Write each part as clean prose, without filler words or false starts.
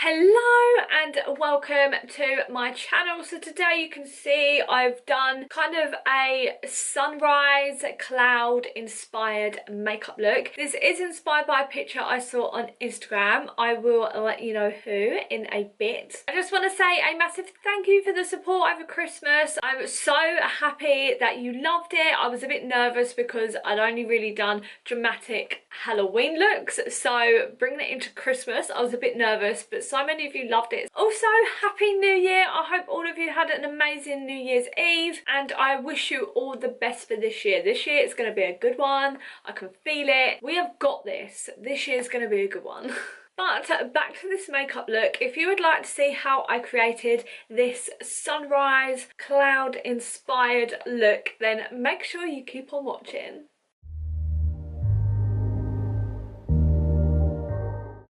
Hello and welcome to my channel. So today you can see I've done kind of a sunrise cloud inspired makeup look. This is inspired by a picture I saw on Instagram. I will let you know who in a bit. I just want to say a massive thank you for the support over Christmas. I'm so happy that you loved it. I was a bit nervous because I'd only really done dramatic Halloween looks, so bringing it into Christmas I was a bit nervous, but so many of you loved it. Also, happy new year. I hope all of you had an amazing New Year's Eve, and I wish you all the best for this year. This year it's going to be a good one. I can feel it. We have got this. This year's going to be a good one. But back to this makeup look. If you would like to see how I created this sunrise cloud inspired look, then make sure you keep on watching.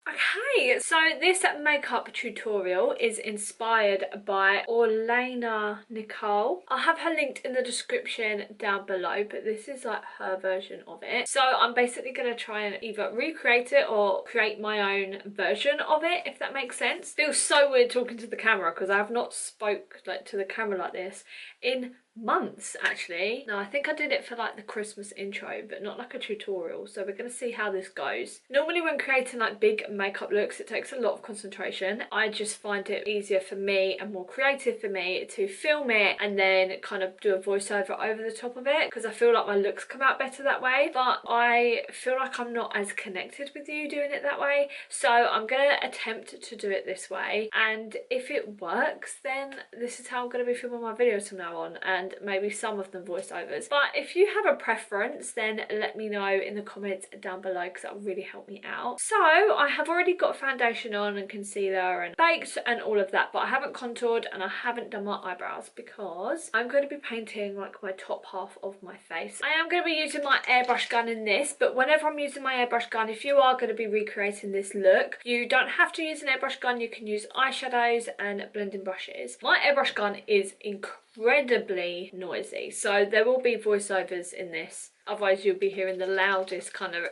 Okay, so this makeup tutorial is inspired by Orlena Nicole. I'll have her linked in the description down below, but this is like her version of it. So I'm basically going to try and either recreate it or create my own version of it, if that makes sense. Feels so weird talking to the camera because I have not spoke like to the camera like this in months actually. No, I think I did it for like the Christmas intro, but not like a tutorial, so we're going to see how this goes. Normally when creating like big makeup looks it takes a lot of concentration. I just find it easier for me and more creative for me to film it and then kind of do a voiceover over the top of it, because I feel like my looks come out better that way, but I feel like I'm not as connected with you doing it that way, so I'm going to attempt to do it this way, and if it works then this is how I'm going to be filming my videos from now on, and maybe some of them voiceovers. But if you have a preference then let me know in the comments down below, because that will really help me out. So I have already got foundation on and concealer and baked and all of that, but I haven't contoured and I haven't done my eyebrows because I'm going to be painting like my top half of my face. I am going to be using my airbrush gun in this, but whenever I'm using my airbrush gun, if you are going to be recreating this look, you don't have to use an airbrush gun. You can use eyeshadows and blending brushes. My airbrush gun is incredibly noisy, so there will be voiceovers in this, otherwise you'll be hearing the loudest kind of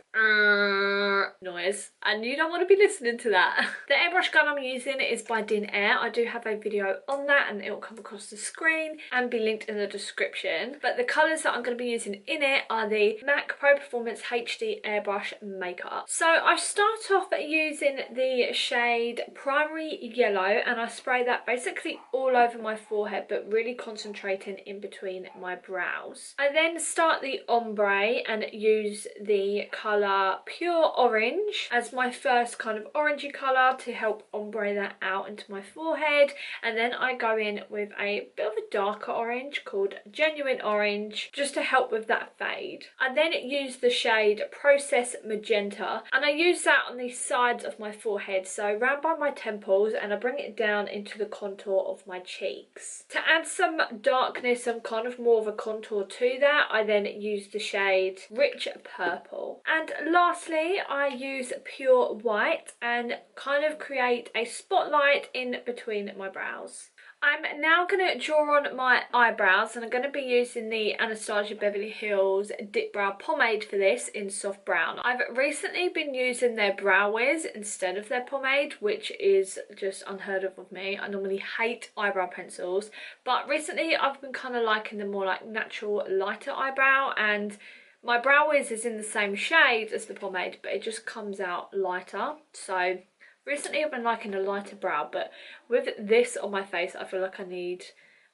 noise and you don't want to be listening to that. The airbrush gun I'm using is by DINAIR. I do have a video on that and it will come across the screen and be linked in the description, but the colours that I'm going to be using in it are the MAC Pro Performance HD Airbrush Makeup. So I start off using the shade Primary Yellow and I spray that basically all over my forehead, but really concentrating in between my brows. I then start the ombre and use the colour Pure Orange as my first kind of orangey colour to help ombre that out into my forehead, and then I go in with a bit of a darker orange called Genuine Orange just to help with that fade. I then use the shade Process Magenta and I use that on the sides of my forehead, so round by my temples, and I bring it down into the contour of my cheeks. To add some darkness, some kind of more of a contour to that, I then use the shade Rich Purple. And lastly I use Pure White and kind of create a spotlight in between my brows. I'm now going to draw on my eyebrows and I'm going to be using the Anastasia Beverly Hills Dipbrow Pomade for this in soft brown. I've recently been using their Brow Wiz instead of their pomade, which is just unheard of me. I normally hate eyebrow pencils, but recently I've been kind of liking the more like natural lighter eyebrow, and my Brow Wiz is in the same shade as the pomade but it just comes out lighter. So recently I've been liking a lighter brow, but with this on my face I feel like I need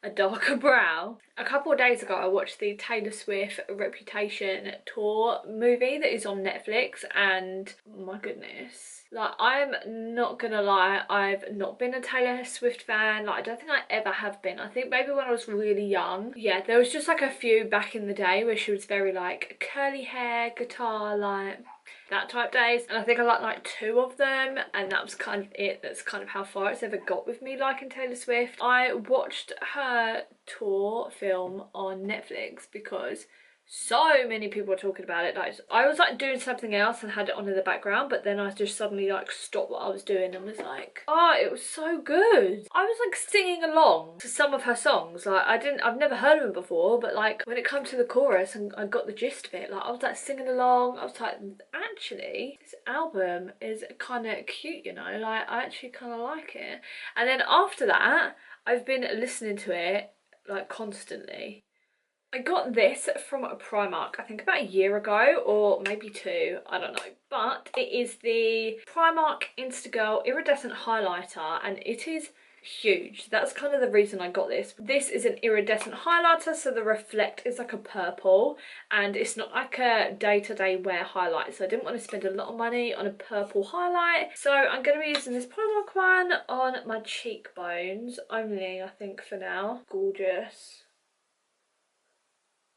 a darker brow. A couple of days ago I watched the Taylor Swift Reputation tour movie that is on Netflix, and my goodness, like I'm not gonna lie, I've not been a Taylor Swift fan. Like I don't think I ever have been. I think maybe when I was really young, yeah, there was just like a few back in the day where she was very like curly hair, guitar, like that type days, and I think I like two of them and that was kind of it. That's kind of how far it's ever got with me liking Taylor Swift. I watched her tour film on Netflix because So many people were talking about it. Like, I was like doing something else and had it on in the background, but then I just suddenly like stopped what I was doing and was like, oh, it was so good. I was like singing along to some of her songs. Like, I've never heard of them before, but like when it comes to the chorus and I got the gist of it, like I was like singing along. I was like, actually, this album is kind of cute, you know, like I actually kind of like it. And then after that, I've been listening to it like constantly. I got this from Primark, I think about a year ago, or maybe 2, I don't know. But it is the Primark Instagirl Iridescent Highlighter, and it is huge. That's kind of the reason I got this. This is an iridescent highlighter, so the reflect is like a purple, and it's not like a day-to-day wear highlight, so I didn't want to spend a lot of money on a purple highlight. So I'm going to be using this Primark one on my cheekbones only, I think, for now. Gorgeous.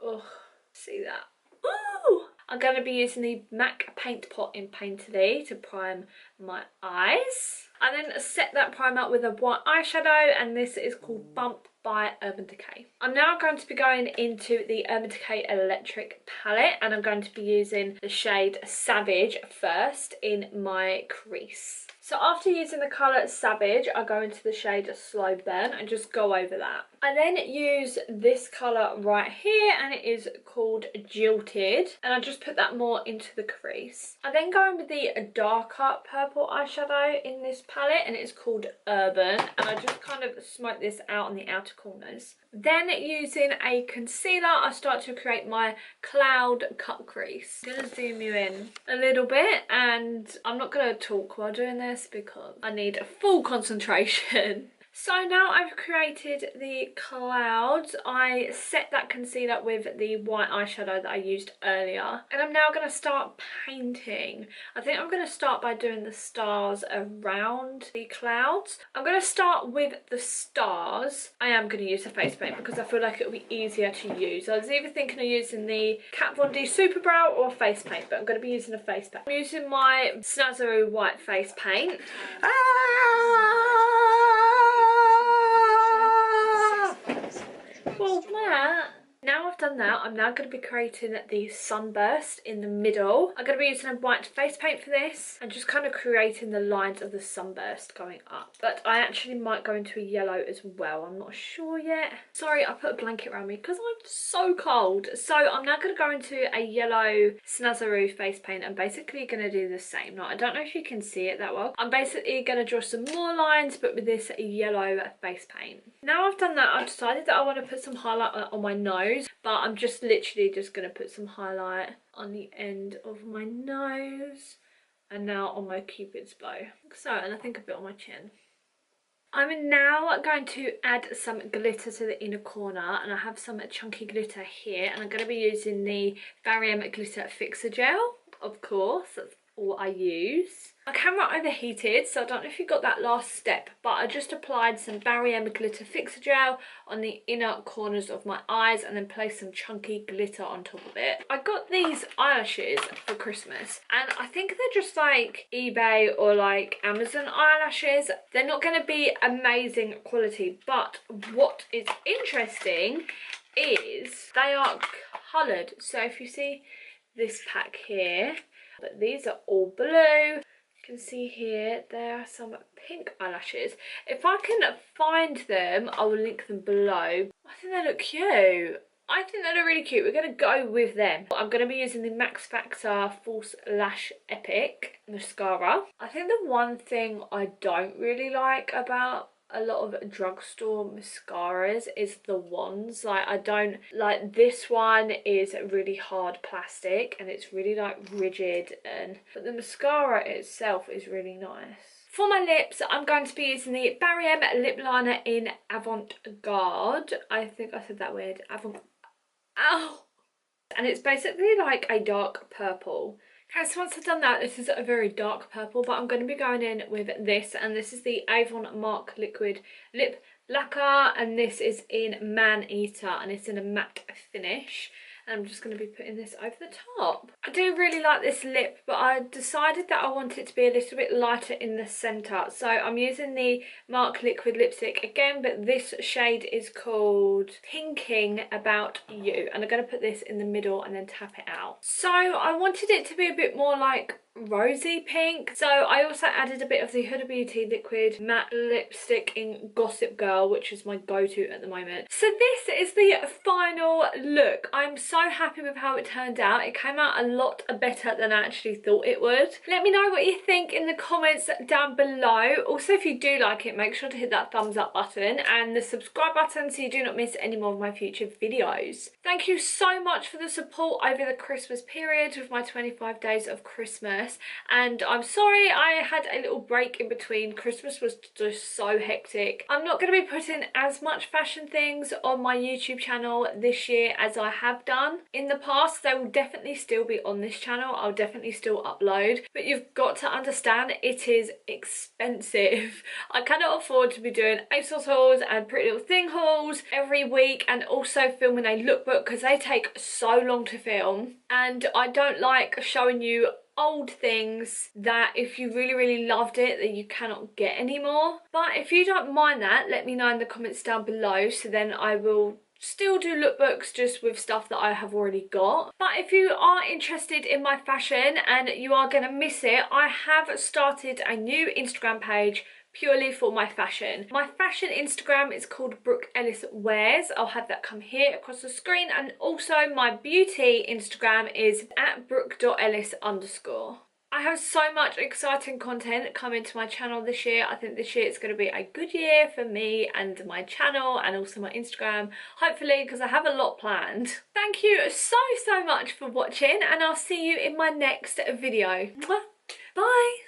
Oh, see that? Ooh! I'm going to be using the MAC Paint Pot in Painterly to prime my eyes. I then set that primer with a white eyeshadow, and this is called Bump by Urban Decay. I'm now going to be going into the Urban Decay Electric palette, and I'm going to be using the shade Savage first in my crease. So after using the colour Savage, I go into the shade Slow Burn and just go over that. I then use this colour right here, and it is called Jilted, and I just put that more into the crease. I then go in with the darker purple eyeshadow in this palette, and it's called Urban, and I just kind of smoke this out on the outer corners. Then using a concealer, I start to create my cloud cut crease. I'm going to zoom you in a little bit, and I'm not going to talk while doing this because I need a full concentration. So now I've created the clouds, I set that concealer with the white eyeshadow that I used earlier, and I'm now going to start painting. I think I'm going to start by doing the stars around the clouds. I'm going to start with the stars. I am going to use a face paint because I feel like it'll be easier to use. I was either thinking of using the Kat Von D Super Brow or face paint, but I'm going to be using a face paint. I'm using my Snazaroo white face paint. Well, now I've done that, I'm now going to be creating the sunburst in the middle. I'm going to be using a white face paint for this and just kind of creating the lines of the sunburst going up. But I actually might go into a yellow as well, I'm not sure yet. Sorry, I put a blanket around me because I'm so cold. So I'm now going to go into a yellow Snazaroo face paint and basically going to do the same. Now, I don't know if you can see it that well. I'm basically going to draw some more lines, but with this yellow face paint. Now I've done that, I've decided that I want to put some highlight on my nose, but I'm just literally just going to put some highlight on the end of my nose and now on my cupid's bow. So, and I think a bit on my chin. I'm now going to add some glitter to the inner corner, and I have some chunky glitter here, and I'm going to be using the Barry M Glitter Fixer Gel, of course, that's all I use. My camera overheated, so I don't know if you got that last step, but I just applied some Barry M Glitter Fixer Gel on the inner corners of my eyes and then placed some chunky glitter on top of it. I got these eyelashes for Christmas, and I think they're just like eBay or like Amazon eyelashes. They're not going to be amazing quality, but what is interesting is they are coloured. So if you see this pack here, but these are all blue. You can see here there are some pink eyelashes. If I can find them, I will link them below. I think they look cute. I think they look really cute. We're going to go with them. I'm going to be using the Max Factor False Lash Epic mascara. I think the one thing I don't really like about a lot of drugstore mascaras is the wands. Like, I don't like this one. Is really hard plastic and it's really like rigid, but the mascara itself is really nice. For my lips, I'm going to be using the Barry M lip liner in Avant Garde. I think I said that weird. Avant. Ow! And it's basically like a dark purple. Okay, so once I've done that, this is a very dark purple, but I'm going to be going in with this, and this is the Avant Mark Liquid Lip Lacquer, and this is in Man Eater, and it's in a matte finish. And I'm just going to be putting this over the top. I do really like this lip, but I decided that I want it to be a little bit lighter in the centre. So I'm using the MAC Liquid Lipstick again, but this shade is called Thinking About You. And I'm going to put this in the middle and then tap it out. So I wanted it to be a bit more like rosy pink, so I also added a bit of the Huda Beauty liquid matte lipstick in Gossip Girl, which is my go-to at the moment. So this is the final look. I'm so happy with how it turned out. It came out a lot better than I actually thought it would. Let me know what you think in the comments down below. Also, if you do like it, make sure to hit that thumbs up button and the subscribe button so you do not miss any more of my future videos. Thank you so much for the support over the Christmas period with my 25 days of Christmas. And I'm sorry I had a little break in between. Christmas was just so hectic. I'm not going to be putting as much fashion things on my YouTube channel this year as I have done in the past. They will definitely still be on this channel. I'll definitely still upload, but you've got to understand it is expensive. I cannot afford to be doing ASOS hauls and Pretty Little Thing hauls every week, and also filming a lookbook because they take so long to film, and I don't like showing you old things that if you really loved it that you cannot get anymore. But if you don't mind that, let me know in the comments down below, so then I will still do lookbooks just with stuff that I have already got. But if you are interested in my fashion and you are going to miss it, I have started a new Instagram page purely for my fashion. My fashion Instagram is called Brooke Ellis Wears. I'll have that come here across the screen, and also my beauty Instagram is @brooke.ellis_. I have so much exciting content coming to my channel this year. I think this year it's going to be a good year for me and my channel and also my Instagram, hopefully, because I have a lot planned. Thank you so much for watching, and I'll see you in my next video. Bye!